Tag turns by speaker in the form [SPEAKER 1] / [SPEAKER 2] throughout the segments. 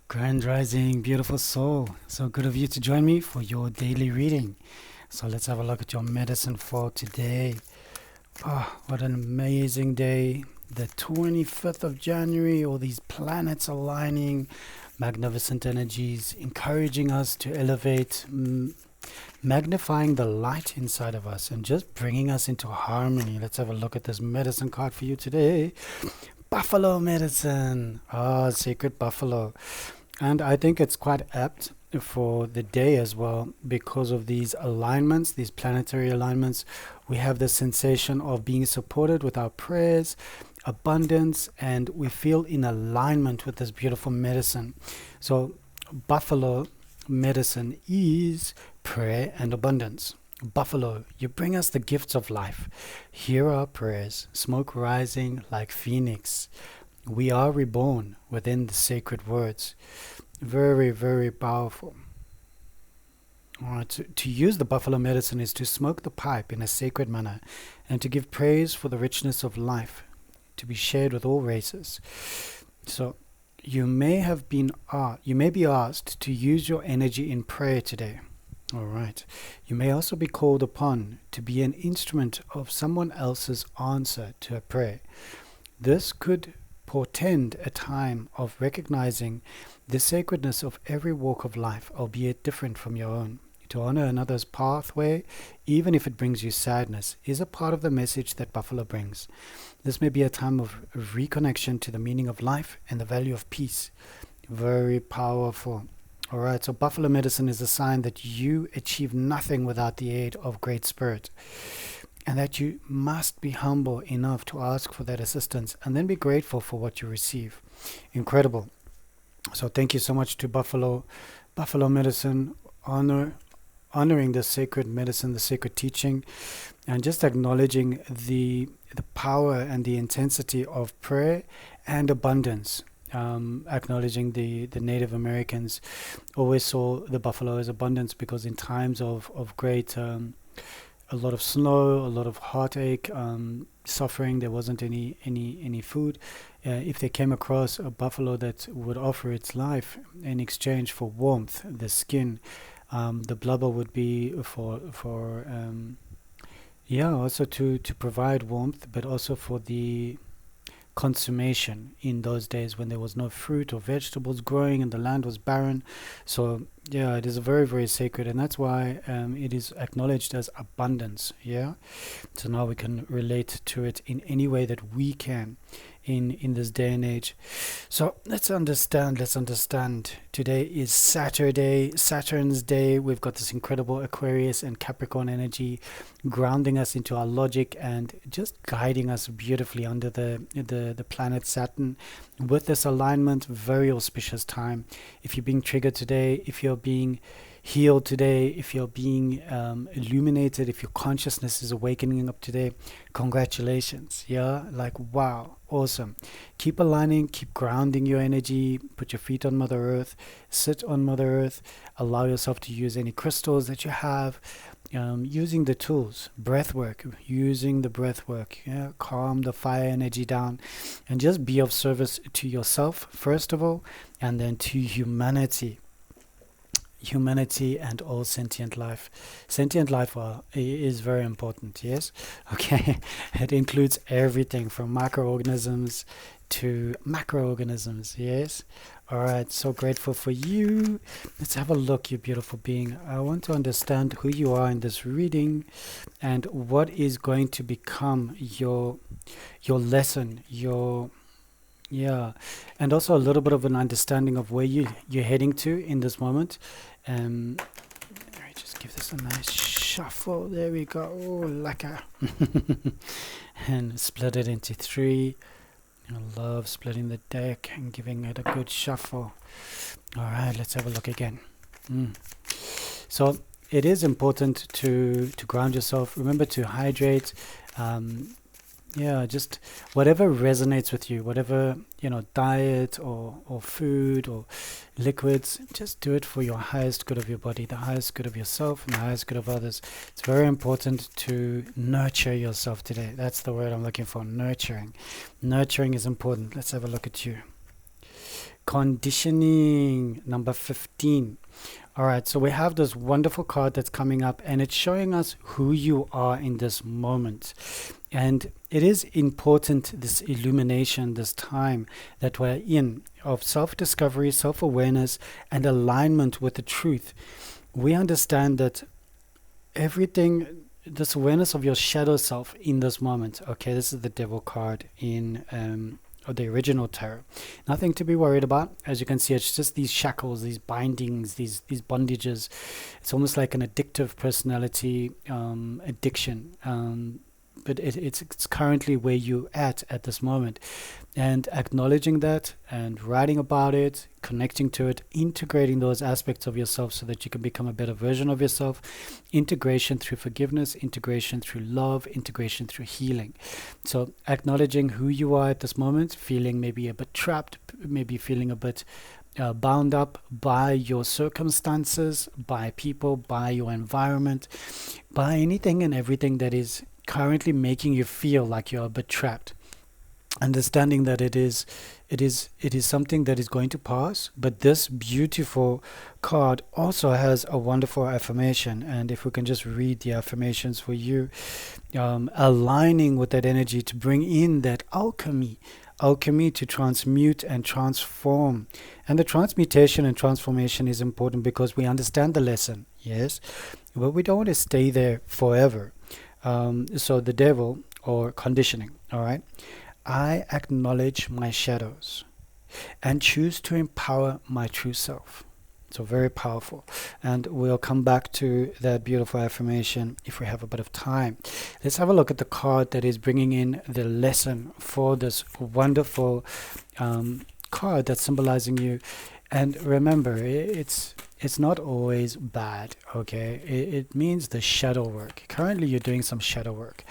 [SPEAKER 1] Grand Rising, beautiful soul. So good of you to join me for your daily reading. So let's have a look at your medicine for today. What an amazing day. The 25th of January, all these planets aligning, magnificent energies, encouraging us to elevate, magnifying the light inside of us and just bringing us into harmony. Let's have a look at this medicine card for you today. Buffalo medicine. Sacred buffalo. And I think it's quite apt for the day as well because of these alignments, these planetary alignments. We have the sensation of being supported with our prayers, abundance, and we feel in alignment with this beautiful medicine. So buffalo medicine is prayer and abundance. Buffalo, you bring us the gifts of life. Hear our prayers, smoke rising like phoenix. We are reborn within the sacred words. Very, very powerful. To use the buffalo medicine is to smoke the pipe in a sacred manner and to give praise for the richness of life, to be shared with all races. So you may be asked to use your energy in prayer today. All right. You may also be called upon to be an instrument of someone else's answer to a prayer. This could portend a time of recognizing the sacredness of every walk of life, albeit different from your own. To honor another's pathway, even if it brings you sadness, is a part of the message that Buffalo brings. This may be a time of reconnection to the meaning of life and the value of peace. Very powerful. All right, so Buffalo medicine is a sign that you achieve nothing without the aid of Great Spirit, and that you must be humble enough to ask for that assistance and then be grateful for what you receive. Incredible. So thank you so much to Buffalo medicine, honoring the sacred medicine, the sacred teaching, and just acknowledging the power and the intensity of prayer and abundance. Acknowledging the Native Americans always saw the buffalo as abundance because in times of great a lot of snow, a lot of heartache, suffering, there wasn't any food. If they came across a buffalo that would offer its life in exchange for warmth, the skin, the blubber would be for also to provide warmth, but also for the consummation in those days when there was no fruit or vegetables growing and the land was barren. So it is very, very sacred, and that's why it is acknowledged as abundance. So now we can relate to it in any way that we can in this day and age. So let's understand. Today is Saturday, Saturn's day. We've got this incredible Aquarius and Capricorn energy grounding us into our logic and just guiding us beautifully under the planet Saturn. With this alignment, very auspicious time. If you're being triggered today, if you're being healed today, if you're being illuminated, if your consciousness is awakening up today, congratulations. Wow, awesome. Keep aligning, keep grounding your energy, put your feet on Mother Earth, sit on Mother Earth, allow yourself to use any crystals that you have, using the tools, breath work, using the breath work, calm the fire energy down, and just be of service to yourself first of all, and then to humanity and all sentient life. Sentient life is very important, yes? Okay, it includes everything from microorganisms to macroorganisms, yes? All right, so grateful for you. Let's have a look, you beautiful being. I want to understand who you are in this reading and what is going to become your lesson, and also a little bit of an understanding of where you're heading to in this moment. Let me just give this a nice shuffle. There we go. Oh, lacquer. And split it into 3. I love splitting the deck and giving it a good shuffle. All right, let's have a look again. So it is important to ground yourself. Remember to hydrate. Just whatever resonates with you, whatever, diet or food or liquids, just do it for your highest good of your body, the highest good of yourself, and the highest good of others. It's very important to nurture yourself today. That's the word I'm looking for, nurturing. Nurturing is important. Let's have a look at you. conditioning, number 15. All right, so we have this wonderful card that's coming up, and it's showing us who you are in this moment. And it is important, this illumination, this time that we're in, of self-discovery, self-awareness, and alignment with the truth. We understand that everything, this awareness of your shadow self in this moment. Okay, this is the Devil card in of the original tarot. Nothing to be worried about. As you can see, it's just these shackles, these bindings, these bondages. It's almost like an addictive personality addiction. But it's currently where you're at this moment, and acknowledging that and writing about it, connecting to it, integrating those aspects of yourself so that you can become a better version of yourself. Integration through forgiveness, integration through love, integration through healing. So acknowledging who you are at this moment, feeling maybe a bit trapped, maybe feeling a bit bound up by your circumstances, by people, by your environment, by anything and everything that is currently making you feel like you're a bit trapped. Understanding that it is something that is going to pass. But this beautiful card also has a wonderful affirmation, and if we can just read the affirmations for you, aligning with that energy to bring in that alchemy to transmute and transform. And the transmutation and transformation is important because we understand the lesson, yes, but we don't want to stay there forever. So the Devil, or conditioning, all right. I acknowledge my shadows and choose to empower my true self. So very powerful. And we'll come back to that beautiful affirmation if we have a bit of time. Let's have a look at the card that is bringing in the lesson for this wonderful card that's symbolizing you. And remember, it's not always bad, okay? It means the shadow work. Currently, you're doing some shadow work.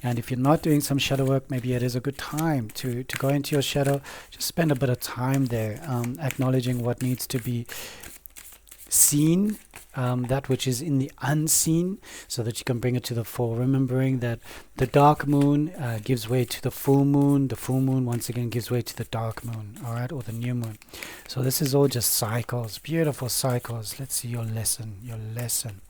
[SPEAKER 1] And if you're not doing some shadow work, maybe it is a good time to go into your shadow. Just spend a bit of time there, acknowledging what needs to be seen, that which is in the unseen, so that you can bring it to the fore. Remembering that the dark moon gives way to the full moon. The full moon once again gives way to the dark moon, all right, or the new moon. So this is all just cycles, beautiful cycles. Let's see your lesson.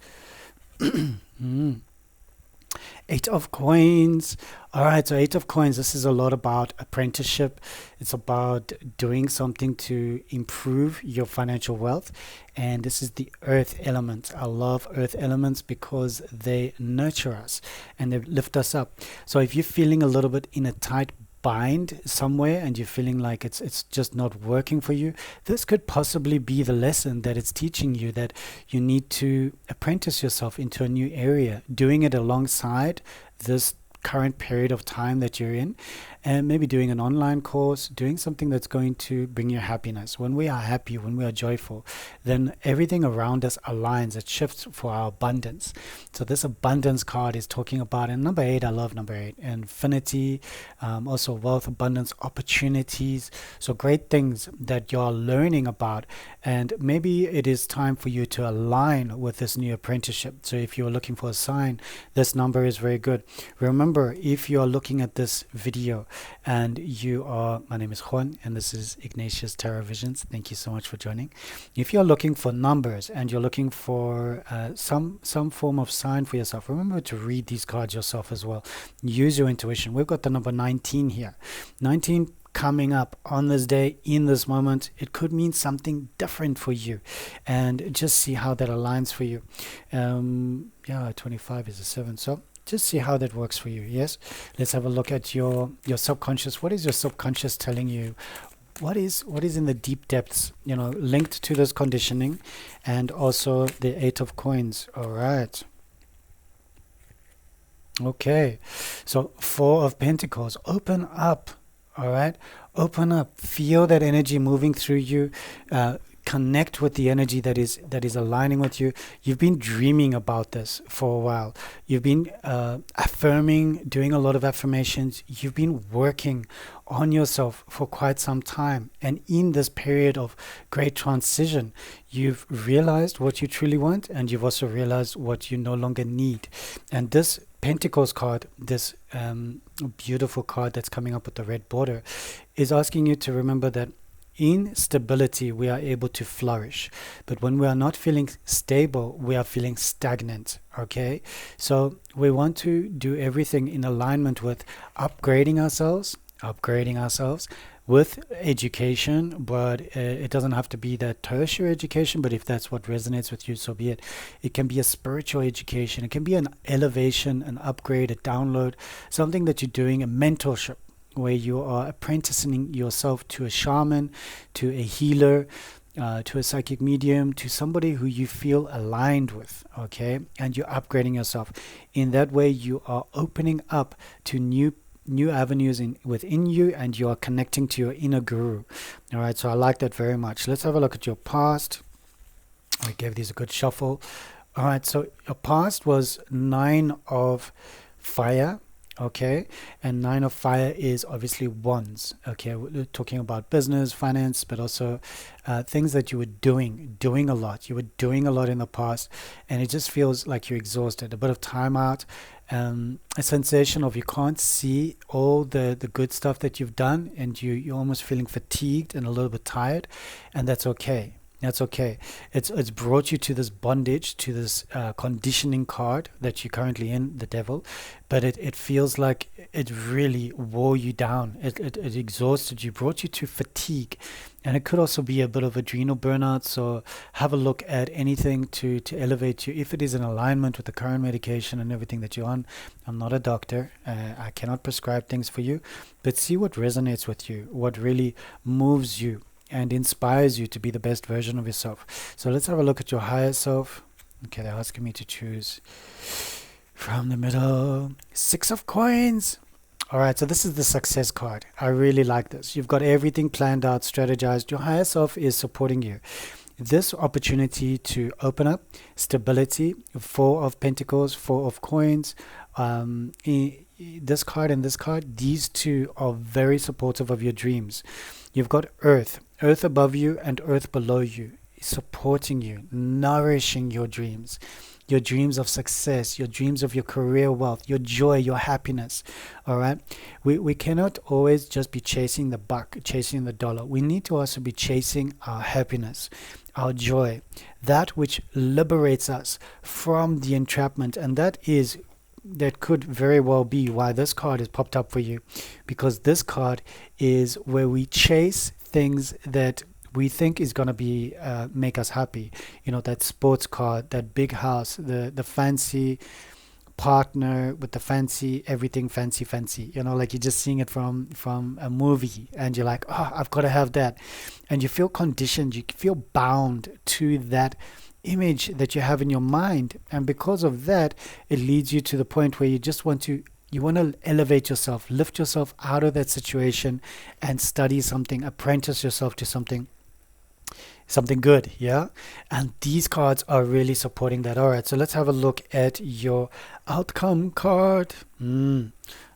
[SPEAKER 1] Eight of Coins. All right, so Eight of Coins, this is a lot about apprenticeship. It's about doing something to improve your financial wealth. And this is the earth element. I love earth elements because they nurture us and they lift us up. So if you're feeling a little bit in a tight bind somewhere and you're feeling like it's just not working for you, this could possibly be the lesson that it's teaching you, that you need to apprentice yourself into a new area, doing it alongside this current period of time that you're in, and maybe doing an online course, doing something that's going to bring you happiness. When we are happy, when we are joyful, then everything around us aligns. It shifts for our abundance. So this abundance card is talking about, and number 8, I love number 8, infinity, also wealth, abundance, opportunities. So great things that you're learning about, and maybe it is time for you to align with this new apprenticeship. So if you're looking for a sign, this number is very good. Remember, if you are looking at this video and you are, my name is Juan and this is Ignatius Tarot Visions. Thank you so much for joining. If you're looking for numbers and you're looking for some form of sign for yourself, remember to read these cards yourself as well. Use your intuition. We've got the number 19 here. 19 coming up on this day, in this moment. It could mean something different for you, and just see how that aligns for you. 25 is a 7, so just see how that works for you. Yes, let's have a look at your subconscious. What is your subconscious telling you? What is in the deep depths, linked to this conditioning? And also the 8 of Coins. All right. Okay, so 4 of Pentacles. Open up. All right, open up. Feel that energy moving through you. Connect with the energy that is aligning with you. You've been dreaming about this for a while. You've been affirming, doing a lot of affirmations. You've been working on yourself for quite some time. And in this period of great transition, you've realized what you truly want, and you've also realized what you no longer need. And this Pentacles card, this beautiful card that's coming up with the red border, is asking you to remember that in stability, we are able to flourish. But when we are not feeling stable, we are feeling stagnant. Okay, so we want to do everything in alignment with upgrading ourselves with education, but it doesn't have to be that tertiary education. But if that's what resonates with you, so be it. It can be a spiritual education, it can be an elevation, an upgrade, a download, something that you're doing, a mentorship, where you are apprenticing yourself to a shaman, to a healer, to a psychic medium, to somebody who you feel aligned with, okay? And you're upgrading yourself. In that way, you are opening up to new avenues within you, and you are connecting to your inner guru. All right, so I like that very much. Let's have a look at your past. I gave these a good shuffle. All right, so your past was 9 of fire. Okay, and 9 of fire is obviously wands. Okay, we're talking about business, finance, but also things that you were doing a lot. You were doing a lot in the past, and it just feels like you're exhausted. A bit of time out, a sensation of you can't see all the good stuff that you've done, and you're almost feeling fatigued and a little bit tired, and that's okay. That's okay. It's brought you to this bondage, to this conditioning card that you're currently in, the devil. But it feels like it really wore you down. It exhausted you, brought you to fatigue. And it could also be a bit of adrenal burnout. So have a look at anything to elevate you. If it is in alignment with the current medication and everything that you're on. I'm not a doctor. I cannot prescribe things for you. But see what resonates with you, what really moves you and inspires you to be the best version of yourself. So let's have a look at your higher self. Okay, they're asking me to choose from the middle. 6 of coins. All right, so this is the success card. I really like this. You've got everything planned out, strategized. Your higher self is supporting you. This opportunity to open up, stability, 4 of pentacles, 4 of coins. This card and this card, these two are very supportive of your dreams. You've got earth above you and earth below you, supporting you, nourishing your dreams of success, your dreams of your career wealth, your joy, your happiness. All right, we cannot always just be chasing the buck, chasing the dollar. We need to also be chasing our happiness, our joy, that which liberates us from the entrapment. And that could very well be why this card is popped up for you, because this card is where we chase things that we think is going to be make us happy. You know, that sports car, that big house, the fancy partner with the fancy everything, fancy, you know, like you're just seeing it from a movie, and you're like, oh, I've got to have that. And you feel conditioned, you feel bound to that image that you have in your mind, and because of that, it leads you to the point where you just want to elevate yourself, lift yourself out of that situation, and study something, apprentice yourself to something good. Yeah, and these cards are really supporting that. All right, so let's have a look at your outcome card.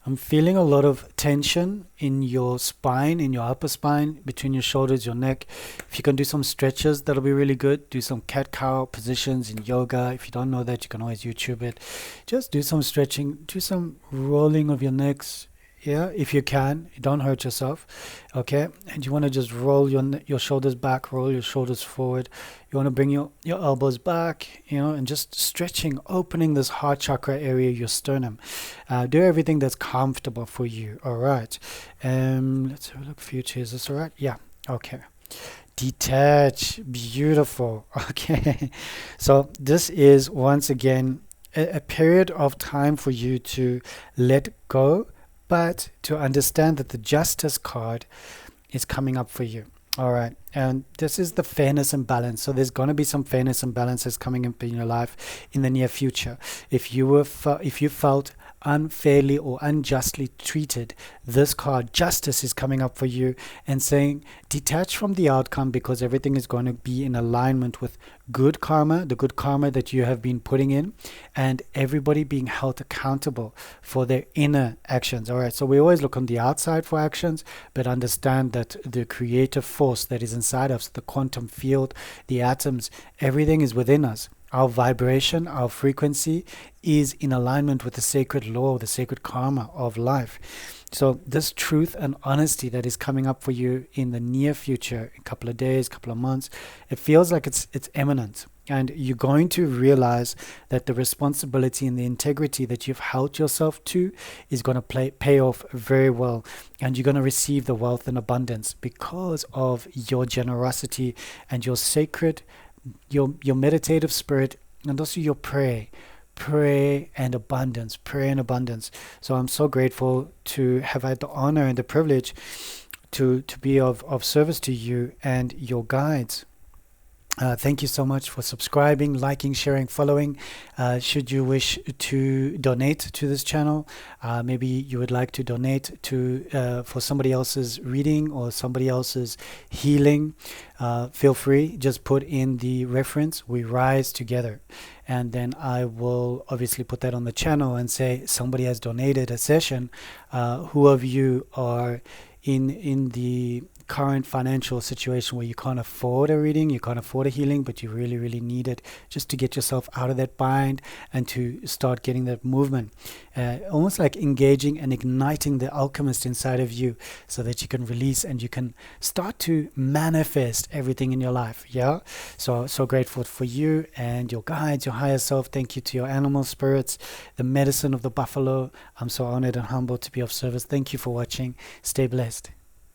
[SPEAKER 1] I'm feeling a lot of tension in your spine, in your upper spine, between your shoulders, your neck. If you can do some stretches, that'll be really good. Do some cat-cow positions in yoga. If you don't know that, you can always YouTube it. Just do some stretching, do some rolling of your necks. Yeah, if you can, don't hurt yourself. Okay, and you want to just roll your shoulders back, roll your shoulders forward. You want to bring your elbows back, you know, and just stretching, opening this heart chakra area, your sternum. Do everything that's comfortable for you. All right. Let's have a look. Future, is this all right? Yeah. Okay. Detach. Beautiful. Okay. So this is once again a period of time for you to let go, but to understand that the Justice card is coming up for you. All right, and this is the fairness and balance. So there's going to be some fairness and balances coming up in your life in the near future. If you felt unfairly or unjustly treated, this card, Justice, is coming up for you and saying detach from the outcome, because everything is going to be in alignment with good karma, the good karma that you have been putting in, and everybody being held accountable for their inner actions. All right, so we always look on the outside for actions, but understand that the creative force that is inside us, the quantum field, the atoms, everything is within us. Our vibration, our frequency is in alignment with the sacred law, the sacred karma of life. So this truth and honesty that is coming up for you in the near future, a couple of days, couple of months, it feels like it's imminent. And you're going to realize that the responsibility and the integrity that you've held yourself to is going to pay off very well. And you're going to receive the wealth and abundance because of your generosity and your sacred, your meditative spirit, and also your prayer and abundance. So I'm so grateful to have had the honor and the privilege to be of service to you and your guides. Thank you so much for subscribing, liking, sharing, following. Should you wish to donate to this channel, maybe you would like to donate to for somebody else's reading or somebody else's healing, feel free. Just put in the reference, We Rise Together. And then I will obviously put that on the channel and say somebody has donated a session. Who of you are in the current financial situation where you can't afford a reading, you can't afford a healing, but you really, really need it just to get yourself out of that bind and to start getting that movement. Almost like engaging and igniting the alchemist inside of you so that you can release and you can start to manifest everything in your life. Yeah. So grateful for you and your guides, your higher self. Thank you to your animal spirits, the medicine of the buffalo. I'm so honored and humbled to be of service. Thank you for watching. Stay blessed.